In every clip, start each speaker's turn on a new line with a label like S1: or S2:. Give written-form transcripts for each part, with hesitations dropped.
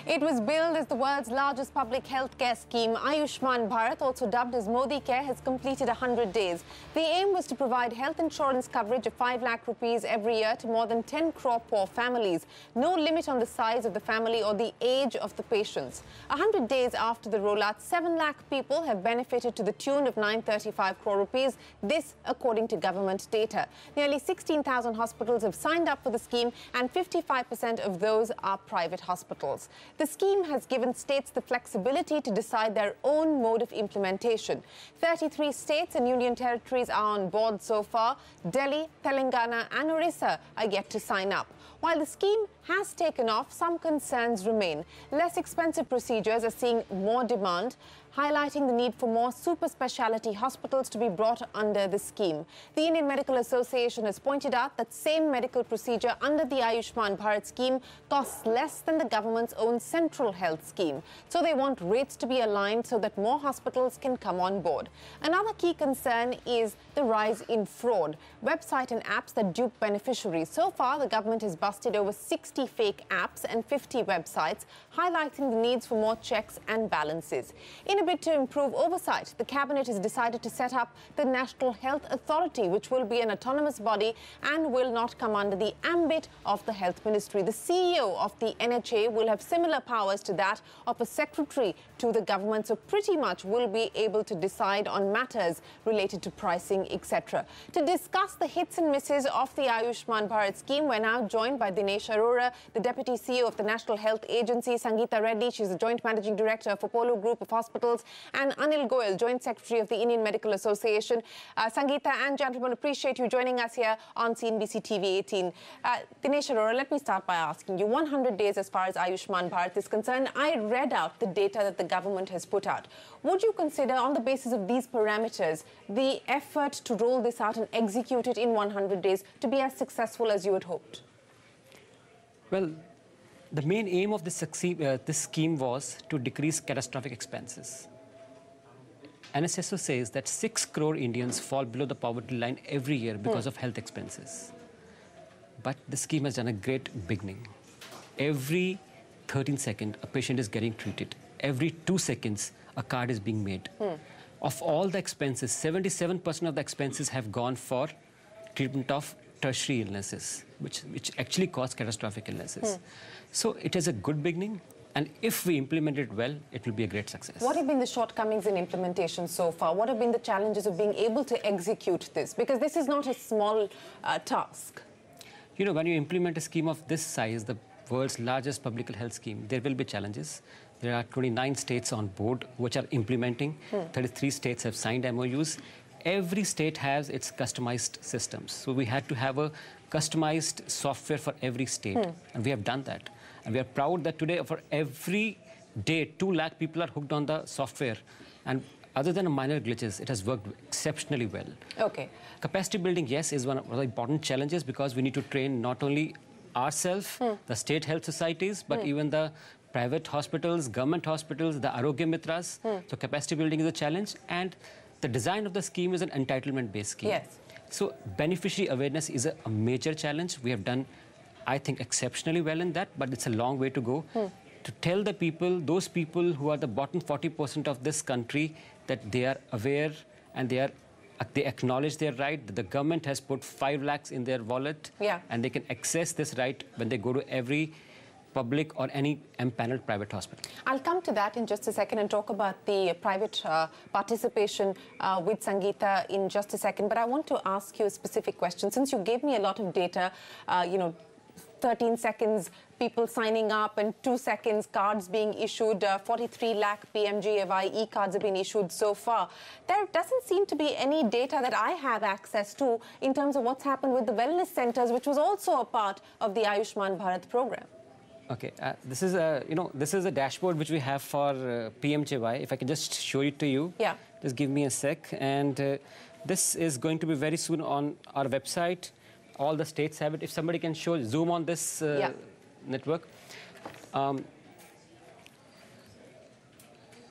S1: It was billed as the world's largest public healthcare scheme. Ayushman Bharat, also dubbed as Modi Care, has completed 100 days. The aim was to provide health insurance coverage of 5 lakh rupees every year to more than 10 crore poor families. No limit on the size of the family or the age of the patients. 100 days after the rollout, 7 lakh people have benefited to the tune of 935 crore rupees. This according to government data. Nearly 16,000 hospitals have signed up for the scheme, and 55% of those are private hospitals. The scheme has given states the flexibility to decide their own mode of implementation. 33 states and union territories are on board so far. Delhi, Telangana and Orissa are yet to sign up. While the scheme has taken off, some concerns remain. Less expensive procedures are seeing more demand, highlighting the need for more super speciality hospitals to be brought under the scheme. The Indian Medical Association has pointed out that same medical procedure under the Ayushman Bharat scheme costs less than the government's own central health scheme. So they want rates to be aligned so that more hospitals can come on board. Another key concern is the rise in fraud, website and apps that dupe beneficiaries. So far, the government has busted over 60 fake apps and 50 websites, highlighting the needs for more checks and balances. In a bid to improve oversight, the Cabinet has decided to set up the National Health Authority, which will be an autonomous body and will not come under the ambit of the Health Ministry. The CEO of the NHA will have similar powers to that of a secretary to the government, so pretty much will be able to decide on matters related to pricing, etc. To discuss the hits and misses of the Ayushman Bharat scheme, we're now joined by Dinesh Arora, the Deputy CEO of the National Health Agency, Sangeeta Reddy, she's the Joint Managing Director of Apollo Group of Hospitals, and Anil Goyal, Joint Secretary of the Indian Medical Association. Sangeeta and gentlemen, appreciate you joining us here on CNBC TV 18. Dinesh Arora, let me start by asking you, 100 days as far as Ayushman Bharat is concerned. I read out the data that the government has put out. Would you consider, on the basis of these parameters, the effort to roll this out and execute it in 100 days to be as successful as you had hoped?
S2: Well, the main aim of this scheme was to decrease catastrophic expenses. NSSO says that 6 crore Indians fall below the poverty line every year because of health expenses. But the scheme has done a great beginning. Every 13 seconds, a patient is getting treated. Every 2 seconds, a card is being made. Of all the expenses, 77% of the expenses have gone for treatment of tertiary illnesses, which actually cause catastrophic illnesses. So it is a good beginning. And if we implement it well, it will be a great success. What
S1: have been the shortcomings in implementation so far? What have been the challenges of being able to execute this? Because this is not a small task.
S2: You know, when you implement a scheme of this size, the world's largest public health scheme, there will be challenges. There are 29 states on board which are implementing. 33 states have signed MOUs. Every state has its customized systems. So we had to have a customized software for every state. And we have done that. And we are proud that today, for every day, 2 lakh people are hooked on the software. And other than minor glitches, it has worked exceptionally well.
S1: Okay.
S2: Capacity building, yes, is one of the important challenges because we need to train not only ourselves, the state health societies, but even the private hospitals, government hospitals, the Arogya Mitras. So capacity building is a challenge. And the design of the scheme is an entitlement-based scheme.
S1: Yes.
S2: So beneficiary awareness is a major challenge. We have done, I think, exceptionally well in that, but it's a long way to go. To tell the people, those people who are the bottom 40% of this country, that they are aware and they acknowledge their right, that the government has put 5 lakhs in their wallet, and they can access this right when they go to every public or any empaneled private hospital.
S1: I'll come to that in just a second and talk about the private participation with Sangeeta in just a second. But I want to ask you a specific question. Since you gave me a lot of data, 13 seconds people signing up and 2 seconds cards being issued, 43 lakh PMJAY e-cards have been issued so far. There doesn't seem to be any data that I have access to in terms of what's happened with the wellness centers, which was also a part of the Ayushman Bharat program.
S2: Okay, this is a dashboard which we have for PMJAY. If I can just show it to you.
S1: Yeah.
S2: Just give me a sec. And this is going to be very soon on our website. All the states have it. If somebody can zoom on this network.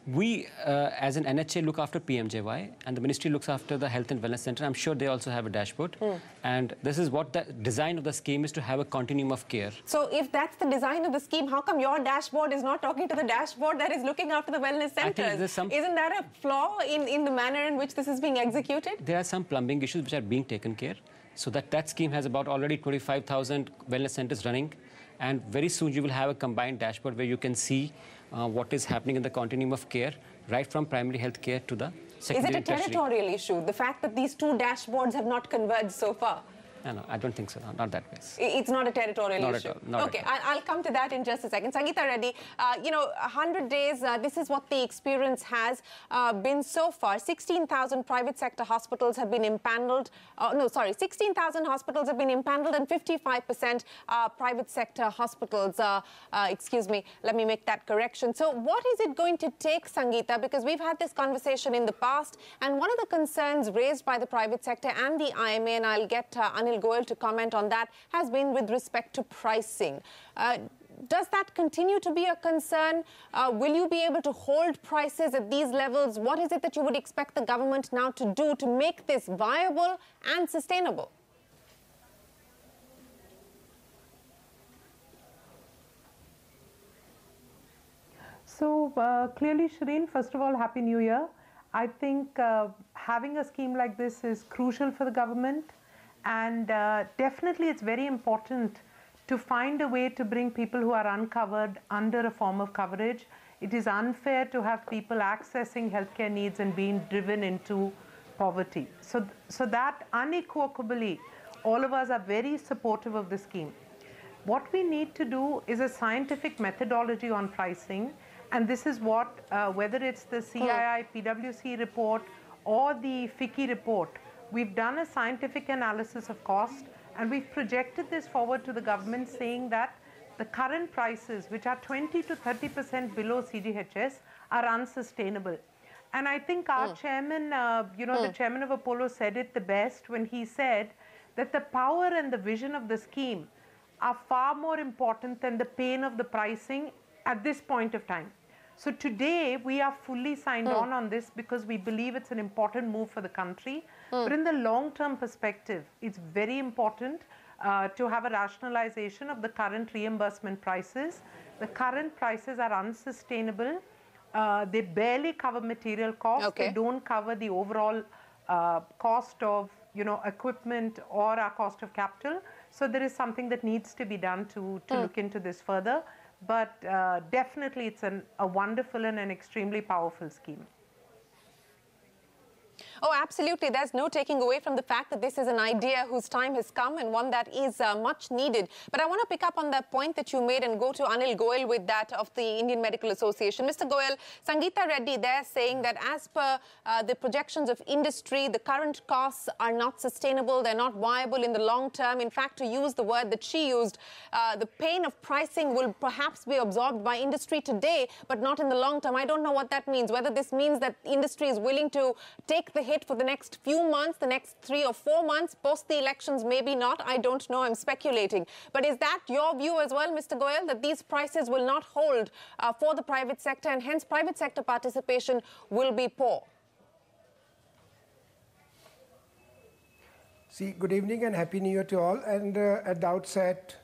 S2: We, as an NHA, look after PMJY, and the ministry looks after the Health and Wellness Center. I'm sure they also have a dashboard. And this is what the design of the scheme is, to have a continuum of care.
S1: So if that's the design of the scheme, how come your dashboard is not talking to the dashboard that is looking after the wellness centers? Isn't that a flaw in the manner in which this is being executed?
S2: There are some plumbing issues which are being taken care. So that scheme has about already 25,000 wellness centers running. And very soon you will have a combined dashboard where you can see what is happening in the continuum of care, right from primary health care to the secondary.
S1: Is it a territorial issue, the fact that these two dashboards have not converged so far?
S2: No, I don't think so. Not that way.
S1: It's not a territorial issue.
S2: Not
S1: okay, I'll come to that in just a second. Sangeeta Reddy, 100 days, this is what the experience has been so far. 16,000 private sector hospitals have been impaneled. 16,000 hospitals have been impaneled and 55% private sector hospitals. Excuse me, let me make that correction. So what is it going to take, Sangeeta? Because we've had this conversation in the past, and one of the concerns raised by the private sector and the IMA, and I'll get Anil Goyal to comment on that, has been with respect to pricing. Does that continue to be a concern? Will you be able to hold prices at these levels? What is it that you would expect the government now to do to make this viable and sustainable?
S3: So clearly, Shireen, first of all, Happy New Year. I think having a scheme like this is crucial for the government. And definitely it's very important to find a way to bring people who are uncovered under a form of coverage. It is unfair to have people accessing healthcare needs and being driven into poverty. So that unequivocally, all of us are very supportive of the scheme. What we need to do is a scientific methodology on pricing. And this is what, whether it's the CII, PwC report or the FICCI report, we've done a scientific analysis of cost, and we've projected this forward to the government, saying that the current prices, which are 20 to 30% below CGHS, are unsustainable. And I think our chairman, the chairman of Apollo said it the best when he said that the power and the vision of the scheme are far more important than the pain of the pricing at this point of time. So today, we are fully signed on this because we believe it's an important move for the country. But in the long-term perspective, it's very important to have a rationalization of the current reimbursement prices. The current prices are unsustainable. They barely cover material costs. They don't cover the overall cost of equipment or our cost of capital. So there is something that needs to be done to look into this further. But definitely it's a wonderful and an extremely powerful scheme.
S1: Oh, absolutely. There's no taking away from the fact that this is an idea whose time has come and one that is much needed. But I want to pick up on that point that you made and go to Anil Goyal with that of the Indian Medical Association. Mr. Goyal, Sangeeta Reddy, they're saying that as per the projections of industry, the current costs are not sustainable. They're not viable in the long term. In fact, to use the word that she used, the pain of pricing will perhaps be absorbed by industry today, but not in the long term. I don't know what that means, whether this means that industry is willing to take the hit for the next few months, the next 3 or 4 months, post the elections, maybe not. I don't know. I'm speculating. But is that your view as well, Mr. Goyal, that these prices will not hold for the private sector and hence private sector participation will be poor?
S4: See, good evening and Happy New Year to all. And at the outset,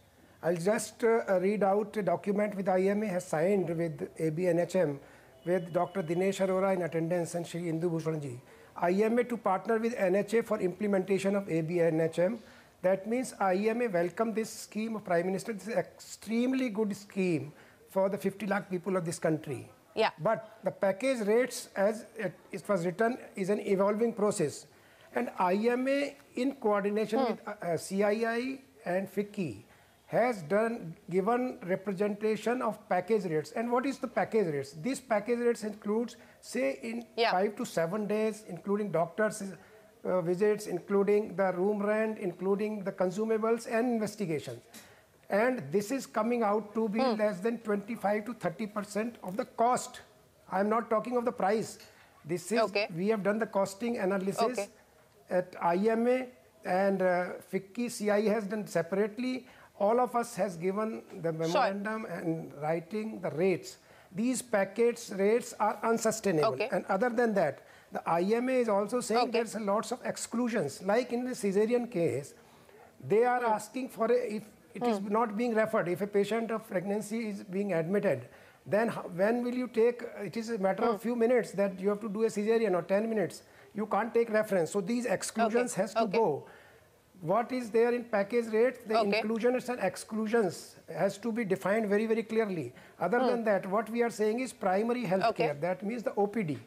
S4: I'll just read out a document which IMA has signed with ABNHM with Dr. Dinesh Arora in attendance and Shri Indu Bhushanji. IMA to partner with NHA for implementation of ABNHM. That means IMA welcome this scheme of Prime Minister. This is an extremely good scheme for the 50 lakh people of this country.
S1: Yeah.
S4: But the package rates, as it was written, is an evolving process. And IMA, in coordination with CII and FICCI, has given representation of package rates. And what is the package rates? These package rates includes, say, in 5 to 7 days, including doctors' visits, including the room rent, including the consumables and investigations. And this is coming out to be less than 25 to 30% of the cost. I'm not talking of the price. This is, we have done the costing analysis at IMA, and FICCI, CII has done separately. All of us has given the memorandum and writing the rates. these package rates are unsustainable.
S1: Okay.
S4: And other than that, the IMA is also saying
S1: Okay.
S4: there's lots of exclusions. Like in the cesarean case, they are asking for if it is not being referred, if a patient of pregnancy is being admitted, then when will you take, it is a matter of few minutes that you have to do a cesarean or 10 minutes. You can't take reference. So these exclusions has to go. What is there in package rates, the inclusions and exclusions has to be defined very, very clearly. Other than that, what we are saying is primary health care. That means the OPD.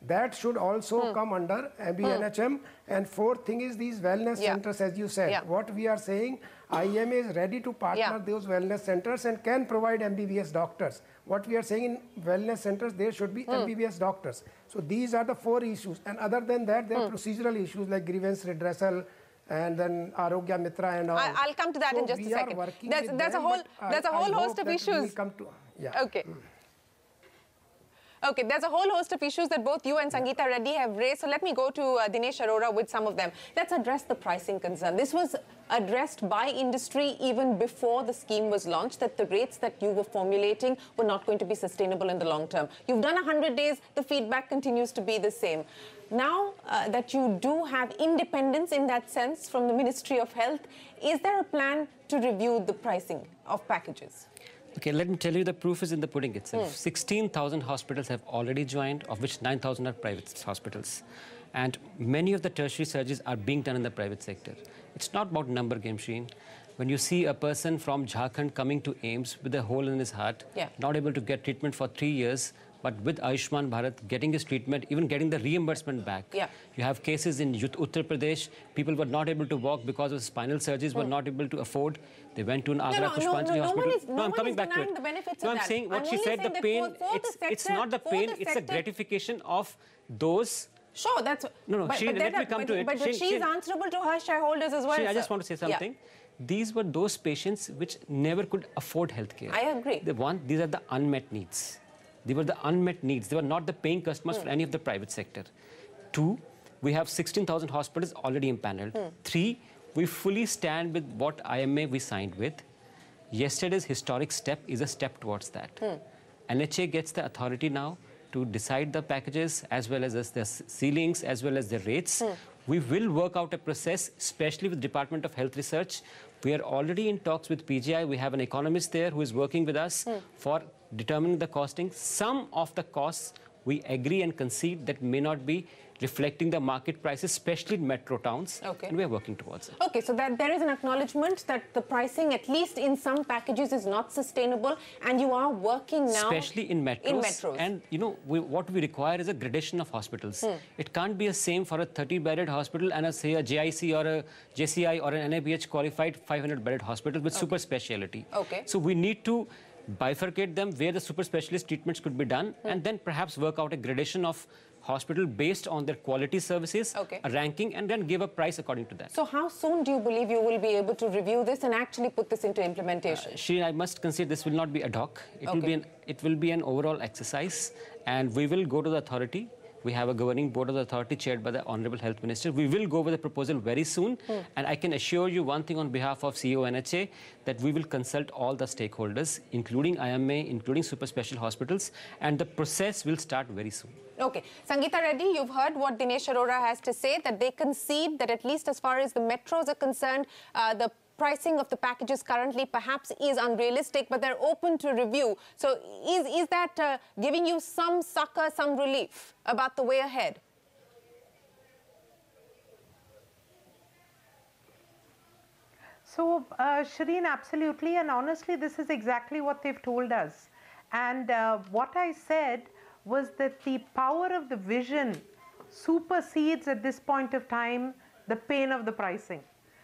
S4: That should also come under MBNHM. And fourth thing is these wellness centers, as you said. What we are saying, IMA is ready to partner those wellness centers and can provide MBBS doctors. What we are saying in wellness centers, there should be MBBS doctors. So these are the 4 issues. And other than that, there are procedural issues like grievance redressal, and then Arogya Mitra and all.
S1: I'll come to that in just a second. There's a whole host of issues. Okay. Okay, there's a whole host of issues that both you and Sangeeta Reddy have raised. So let me go to Dinesh Arora with some of them. Let's address the pricing concern. This was addressed by industry even before the scheme was launched, that the rates that you were formulating were not going to be sustainable in the long term. You've done 100 days, the feedback continues to be the same. Now that you do have independence in that sense from the Ministry of Health, is there a plan to review the pricing of packages?
S2: Okay, let me tell you, the proof is in the pudding itself. 16,000 hospitals have already joined, of which 9,000 are private hospitals. And many of the tertiary surgeries are being done in the private sector. It's not about number game, Sheen. When you see a person from Jharkhand coming to AIIMS with a hole in his heart, not able to get treatment for 3 years, but with Ayushman Bharat getting his treatment, even getting the reimbursement back. You have cases in Uttar Pradesh, people were not able to walk because of spinal surgeries, were not able to afford. They went to an Agra Pushpanjali hospital.
S1: No,
S2: I'm coming back to it.
S1: No,
S2: I'm saying what she said, the pain, it's not the pain, it's a gratification of those.
S1: Sure, that's...
S2: No, Sheen, let me come to it.
S1: But she's answerable to her shareholders as well,
S2: Sheen, I just want to say something. These were those patients which never could afford healthcare.
S1: I agree.
S2: These are the unmet needs. They were the unmet needs. They were not the paying customers for any of the private sector. 2, we have 16,000 hospitals already impaneled. 3, we fully stand with what IMA we signed with. Yesterday's historic step is a step towards that. NHA gets the authority now to decide the packages as well as the ceilings as well as the rates. We will work out a process, especially with Department of Health Research. We are already in talks with PGI. We have an economist there who is working with us for determining the costing. Some of the costs we agree and concede that may not be reflecting the market prices, especially in metro towns, and we are working towards it.
S1: Okay, so that there is an acknowledgement that the pricing, at least in some packages, is not sustainable, and you are working now...
S2: Especially in metros. And, you know, what we require is a gradation of hospitals. It can't be the same for a 30-bedded hospital and, say, a JIC or a JCI or an NABH qualified 500-bedded hospital with super speciality. So we need to bifurcate them where the super specialist treatments could be done, and then perhaps work out a gradation of hospital based on their quality services, a ranking, and then give a price according to that.
S1: So how soon do you believe you will be able to review this and actually put this into implementation?
S2: Shri, I must concede this will not be ad hoc. It will be an overall exercise, and we will go to the authority. We have a governing board of the authority chaired by the Honorable Health Minister. We will go with a proposal very soon. And I can assure you one thing on behalf of CEO NHA, that we will consult all the stakeholders, including IMA, including super special hospitals, and the process will start very soon.
S1: Okay. Sangeeta Reddy, you've heard what Dinesh Arora has to say, that they concede that at least as far as the metros are concerned, the pricing of the packages currently perhaps is unrealistic, but they're open to review. So is that giving you some succor, some relief about the way ahead?
S3: So, Shireen, absolutely, and honestly, this is exactly what they've told us. And what I said was that the power of the vision supersedes at this point of time the pain of the pricing.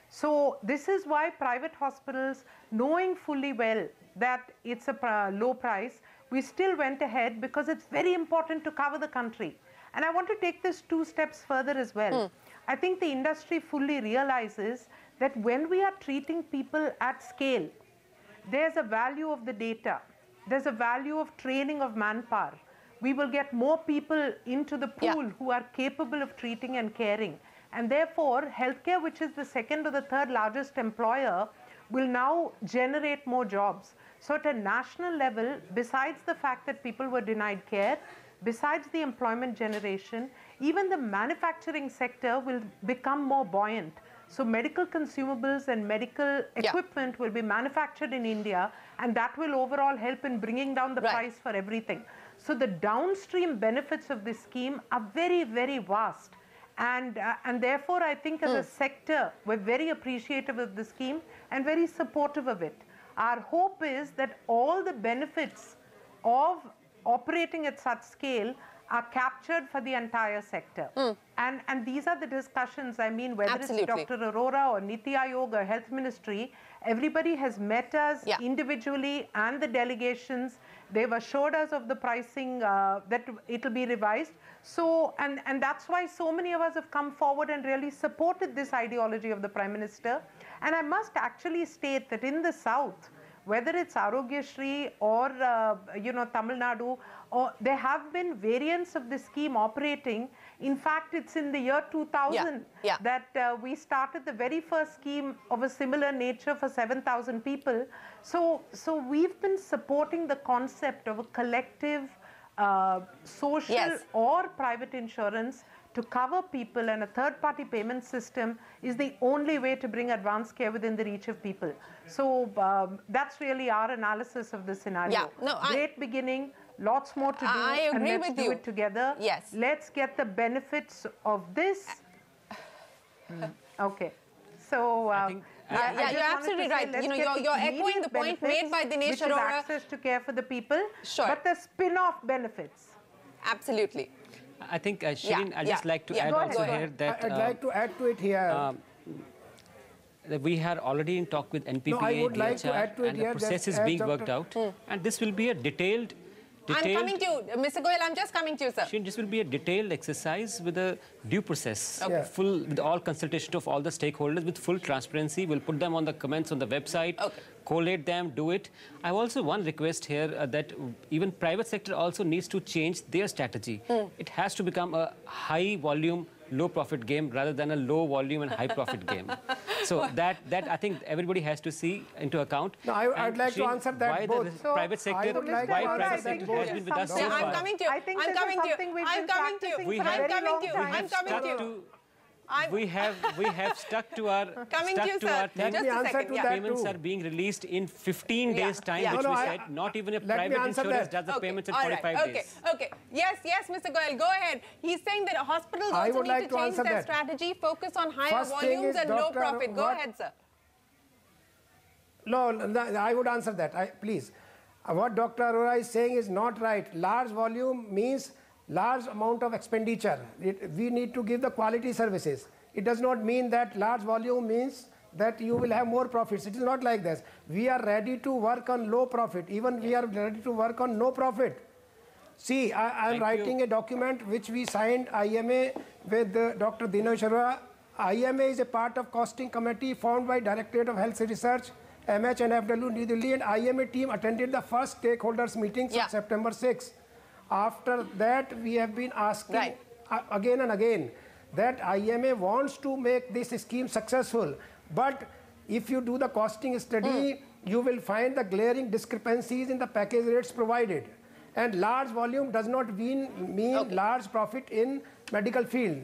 S3: So this is why private hospitals, knowing fully well that it's a low price, we still went ahead because it's very important to cover the country. And I want to take this 2 steps further as well. I think the industry fully realizes that when we are treating people at scale, there's a value of the data, there's a value of training of manpower. We will get more people into the pool who are capable of treating and caring. And therefore, healthcare, which is the 2nd or the 3rd largest employer, will now generate more jobs. So at a national level, besides the fact that people were denied care, besides the employment generation, even the manufacturing sector will become more buoyant. So medical consumables and medical equipment will be manufactured in India, and that will overall help in bringing down the price for everything. So the downstream benefits of this scheme are very, very vast. And therefore, I think as a sector, we're very appreciative of the scheme and very supportive of it. Our hope is that all the benefits of operating at such scale are captured for the entire sector. And these are the discussions, I mean, whether it's Dr. Arora or Niti Aayog or Health Ministry, everybody has met us individually and the delegations. They've assured us of the pricing, that it'll be revised. So, and that's why so many of us have come forward and really supported this ideology of the Prime Minister. And I must actually state that in the South, whether it's Arogyashri or, Tamil Nadu, or there have been variants of this scheme operating. In fact, it's in the year 2000 that we started the very first scheme of a similar nature for 7,000 people. So we've been supporting the concept of a collective social or private insurance to cover people, and a third-party payment system is the only way to bring advanced care within the reach of people. So that's really our analysis of the scenario. Great beginning, lots more to do, and let's do it together. Let's get the benefits of this. Okay. So
S1: you're absolutely right. You're echoing the point made by Dinesh Arora.
S3: Access to care for the people,
S1: sure,
S3: but the spin-off benefits.
S1: Absolutely.
S2: I think, Shireen, I'd just like to add also here that...
S4: I'd like to add to it here.
S2: That we are already in talk with NPPA, DHR, and the process is being worked out. And this will be a detailed...
S1: I'm coming to you, Mr. Goyal, I'm just coming to you, sir.
S2: Shireen, this will be a detailed exercise with a due process, full, with all consultation of all the stakeholders, with full transparency. We'll put them on the comments on the website, collate them, do it. I have also one request here that even private sector also needs to change their strategy. It has to become a high volume, low profit game rather than a low volume and high profit game. So that I think everybody has to see into account.
S4: No, I'd like to answer that
S2: why
S4: both.
S2: The private sector,
S4: why
S2: private sector has been with us so far.
S1: I'm coming to you. I'm coming to you. I'm coming to you. I'm coming to you. I'm coming to you.
S2: We have stuck to our thing.
S4: Let me answer to that
S2: payments are being released in 15 days time, which we said not even a private insurance does the payments in 45 days.
S1: Okay. Yes, Mr. Goyal, go ahead. He's saying that hospitals also need to change their strategy, focus on higher volumes and low profit. Go ahead, sir.
S4: No, I would answer that. Please. What Dr. Arora is saying is not right. Large volume means large amount of expenditure. We need to give the quality services. It does not mean that large volume means that you will have more profits. It is not like this. We are ready to work on low profit. Even we are ready to work on no profit. See, I am writing a document which we signed IMA with Dr. Dinesh Arora. IMA is a part of costing committee formed by Directorate of Health Research, MH and FW New Delhi, and IMA team attended the first stakeholders meetings on September 6. After that, we have been asking again and again that IMA wants to make this scheme successful. But if you do the costing study, you will find the glaring discrepancies in the package rates provided. And large volume does not mean large profit in medical field.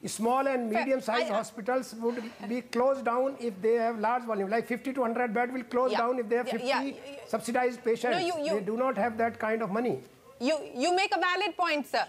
S4: Small and medium-sized hospitals would be closed down if they have large volume. Like 50 to 100 bed will close down if they have 50 subsidized patients. They do not have that kind of money.
S1: You make a valid point, sir.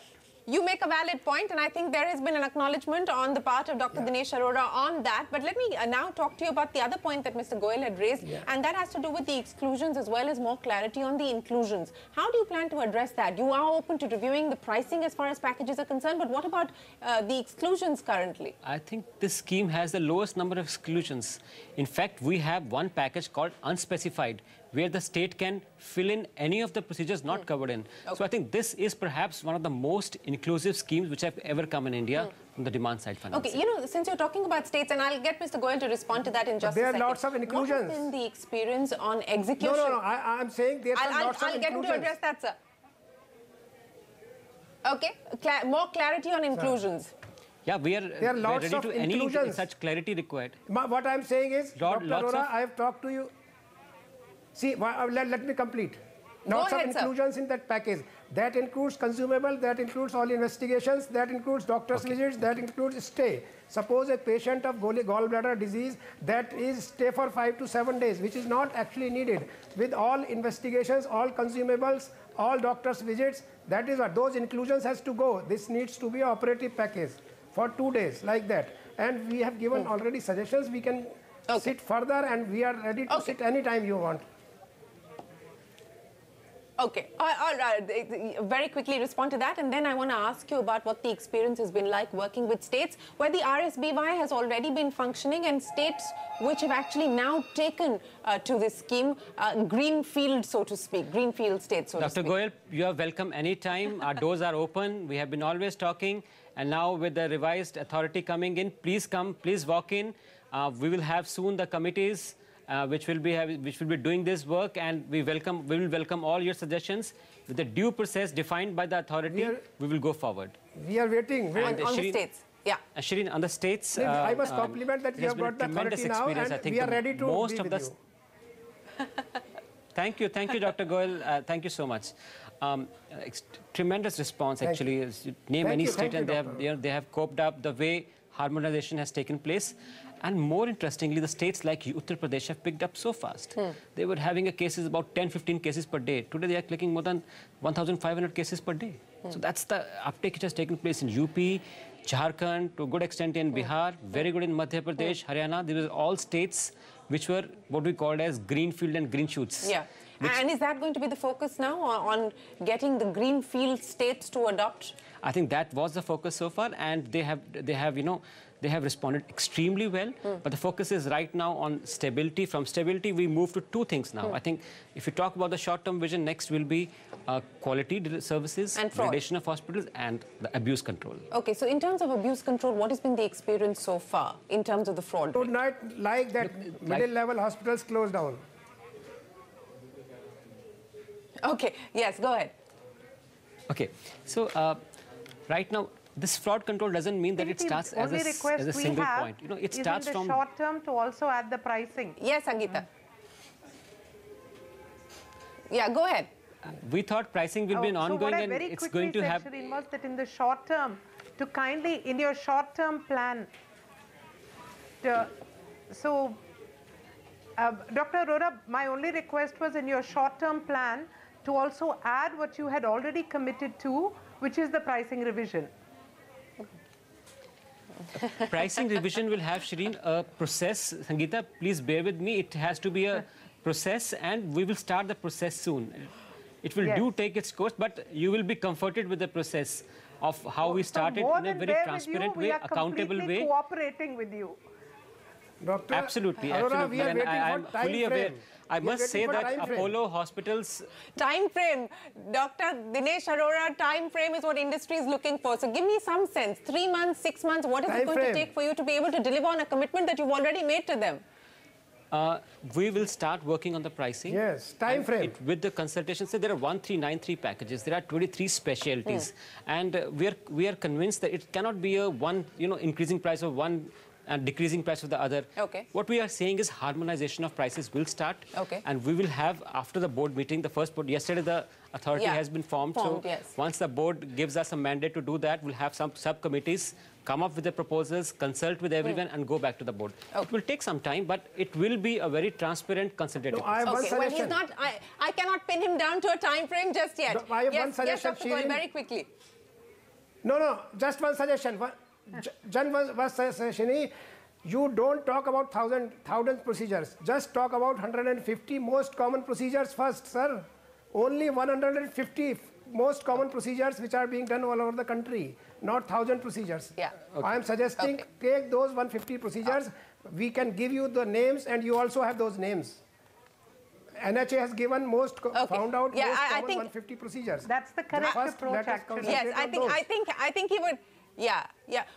S1: You make a valid point, and I think there has been an acknowledgement on the part of Dr. Dinesh Arora on that. But let me now talk to you about the other point that Mr. Goyal had raised, and that has to do with the exclusions as well as more clarity on the inclusions. How do you plan to address that? You are open to reviewing the pricing as far as packages are concerned, but what about the exclusions currently?
S2: I think this scheme has the lowest number of exclusions. In fact, we have one package called unspecified, where the state can fill in any of the procedures not covered in. So I think this is perhaps one of the most inclusive schemes which have ever come in India from the demand side financing.
S1: Okay, since you're talking about states, and I'll get Mr. Goyal to respond to that in just a second.
S4: There are lots of inclusions.
S1: What has been the experience on execution?
S4: No, I'm saying there are lots of inclusions.
S1: I'll get him to address that, sir. Okay, more clarity on inclusions.
S2: Yeah, we are ready to any such clarity required.
S4: What I'm saying is, Dr. Arora, I have talked to you. See, let me complete. Lots of
S1: ahead,
S4: inclusions in that package. That includes consumable, that includes all investigations, that includes doctor's visits, that includes stay. Suppose a patient of gallbladder disease, that is stay for 5 to 7 days, which is not actually needed. With all investigations, all consumables, all doctor's visits, that is what those inclusions has to go. This needs to be an operative package for 2 days, like that. And we have given already suggestions. We can sit further, and we are ready to sit anytime you want.
S1: Okay, all right. Very quickly respond to that, and then I want to ask you about what the experience has been like working with states where the RSBY has already been functioning and states which have actually now taken to this scheme greenfield, so to speak, greenfield states, so to speak.
S2: Dr. Goyal, you are welcome anytime. Our doors are open. We have been always talking, and now with the revised authority coming in, please come, please walk in. We will have soon the committees which will be doing this work, and we will welcome all your suggestions. With the due process defined by the authority, we will go forward.
S4: We are waiting.
S1: On the states. Yeah.
S2: Shireen, on the states,
S4: I must compliment that you have got the authority now, and we are ready to be with you.
S2: Thank you, Dr. Goyal. Thank you so much. Tremendous response, actually. You name any state, and they have coped up the way harmonization has taken place. And more interestingly, the states like Uttar Pradesh have picked up so fast. They were having cases about 10-15 cases per day. Today, they are clicking more than 1,500 cases per day. So that's the uptake which has taken place in UP, Jharkhand, to a good extent in Bihar, very good in Madhya Pradesh, Haryana. These were all states which were what we called as greenfield and green shoots.
S1: Yeah. And is that going to be the focus now on getting the greenfield states to adopt?
S2: I think that was the focus so far, and they have responded extremely well. But the focus is right now on stability. From stability, we move to two things now. I think if you talk about the short-term vision, next will be quality services, gradation of hospitals, and the abuse control. Okay,
S1: so in terms of abuse control, what has been the experience so far in terms of the fraud?
S4: Would not like that middle-level hospitals closed down.
S1: Okay, yes, go ahead.
S2: Okay, so right now, this fraud control doesn't mean that it starts as a single point. You know, it starts from
S3: the short term to also add the pricing.
S1: Yes, Sangeeta. Yeah, go ahead.
S2: We thought pricing will be an ongoing, and it's going to have.
S3: Shireen, was that in the short term, to kindly in your short term plan. So, Dr. Arora, my only request was in your short term plan to also add what you had already committed to, which is the pricing revision.
S2: Pricing revision will have, Shireen, a process. Sangeeta, please bear with me. It has to be a process, and we will start the process soon. It will do take its course, but you will be comforted with the process of how we started in a very transparent way, accountable way.
S3: We are completely cooperating with you.
S4: Doctor,
S2: absolutely,
S4: Arora,
S2: absolutely. And I am fully aware. I must say that Apollo hospitals...
S1: Time frame. Dr. Dinesh Arora, time frame is what industry is looking for. So give me some sense. 3 months, 6 months, what is it going to take for you to be able to deliver on a commitment that you've already made to them?
S2: We will start working on the pricing.
S4: Yes, time frame.
S2: With the consultation, so there are 1393 packages. There are 23 specialties. And we are convinced that it cannot be a increasing price of one and decreasing price of the other.
S1: Okay.
S2: What we are saying is harmonization of prices will start.
S1: Okay.
S2: And we will have, after the board meeting, the first board, yesterday the authority has been formed. So once the board gives us a mandate to do that, we'll have some subcommittees come up with the proposals, consult with everyone, and go back to the board. It will take some time, but it will be a very transparent consultative process.
S1: Well, he's not, I cannot pin him down to a time frame just yet.
S4: No, I have one suggestion,
S1: Dr. Goyal, very quickly.
S4: No, just one suggestion. One suggestion. You don't talk about thousand procedures. Just talk about 150 most common procedures first, sir. Only 150 most common procedures which are being done all over the country, not 1,000 procedures.
S1: Yeah.
S4: I am suggesting take those 150 procedures. We can give you the names, and you also have those names. NHA has given most found out most common 150 procedures.
S3: That's the correct approach, actually.
S1: Yes, I think he would. Yeah.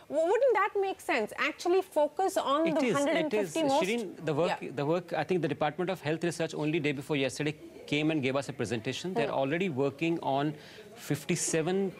S1: Wouldn't that make sense? Actually focus on the 150 most.
S2: Shireen, the work, I think the Department of Health Research only day before yesterday came and gave us a presentation. They're already working on 57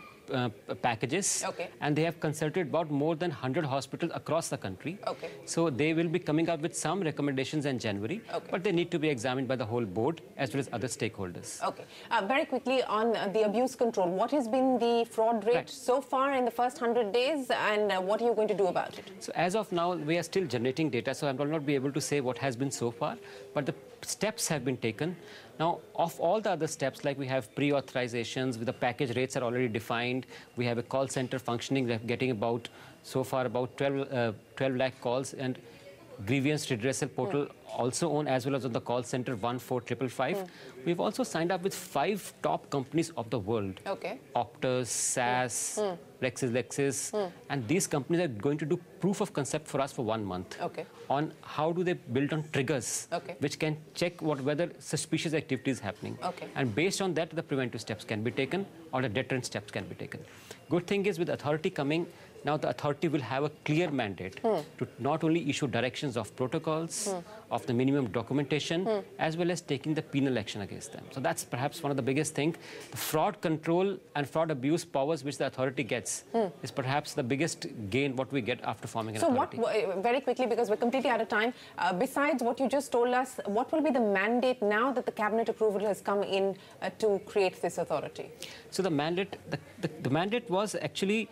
S2: packages.
S1: Okay.
S2: And they have consulted about more than 100 hospitals across the country.
S1: Okay.
S2: So they will be coming up with some recommendations in January,
S1: okay.
S2: but they need to be examined by the whole board as well as other stakeholders.
S1: Okay. Very quickly on the abuse control, what has been the fraud rate so far in the first 100 days, and what are you going to do about it?
S2: So as of now, we are still generating data, so I will not be able to say what has been so far, but the steps have been taken. Now, of all the other steps, like we have pre-authorizations, with the package rates are already defined, we have a call center functioning, we're getting about, so far, about 12 lakh calls, and grievance redressal portal also on, as well as on the call center 14555. We've also signed up with 5 top companies of the world.
S1: Okay.
S2: Optus, SAS, Lexis, and these companies are going to do proof of concept for us for 1 month.
S1: Okay.
S2: On how do they build on triggers, which can check whether suspicious activity is happening.
S1: Okay.
S2: And based on that, the preventive steps can be taken or the deterrent steps can be taken. Good thing is with authority coming, now the authority will have a clear mandate to not only issue directions of protocols, of the minimum documentation, as well as taking the penal action against them. So that's perhaps one of the biggest things. The fraud control and fraud abuse powers which the authority gets is perhaps the biggest gain what we get after forming an authority.
S1: So very quickly, because we're completely out of time, besides what you just told us, what will be the mandate now that the cabinet approval has come in to create this authority?
S2: So the mandate, the mandate was actually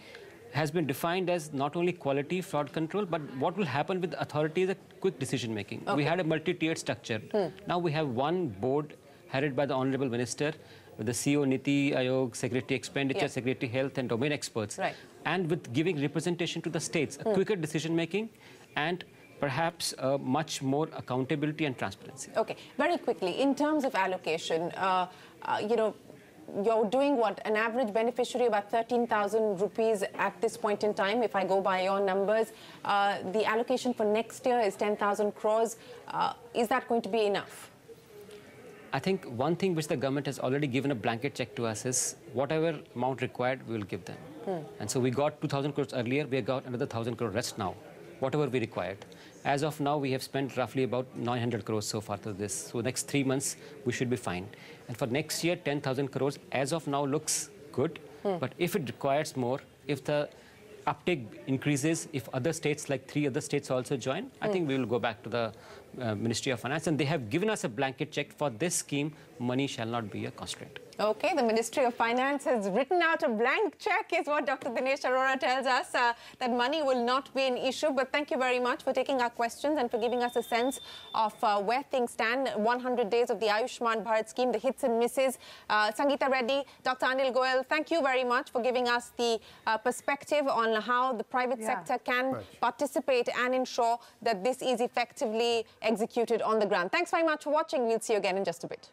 S2: has been defined as not only quality fraud control, but what will happen with the authority is a quick decision making. Okay. We had a multi-tiered structure. Now we have one board headed by the Honorable Minister, with the CEO, Niti Ayog, Secretary Expenditure, Secretary Health, and domain experts.
S1: Right.
S2: And with giving representation to the states, a quicker decision making, and perhaps much more accountability and transparency.
S1: Okay, very quickly, in terms of allocation, you know, you're doing what, an average beneficiary about 13,000 rupees at this point in time, if I go by your numbers. The allocation for next year is 10,000 crores. Is that going to be enough?
S2: I think one thing which the government has already given a blanket check to us is whatever amount required, we will give them. And so we got 2,000 crores earlier, we have got another 1,000 crore rest now, whatever we required. As of now, we have spent roughly about 900 crores so far to this. So next 3 months, we should be fine. And for next year, 10,000 crores as of now looks good. But if it requires more, if the uptake increases, if other states, like 3 other states also join, I think we will go back to the Ministry of Finance. And they have given us a blanket check for this scheme. Money shall not be a constraint.
S1: Okay, the Ministry of Finance has written out a blank check, is what Dr. Dinesh Arora tells us, that money will not be an issue. But thank you very much for taking our questions and for giving us a sense of where things stand. 100 days of the Ayushman Bharat scheme, the hits and misses. Sangeeta Reddy, Dr. Anil Goyal, thank you very much for giving us the perspective on how the private sector can participate and ensure that this is effectively executed on the ground. Thanks very much for watching. We'll see you again in just a bit.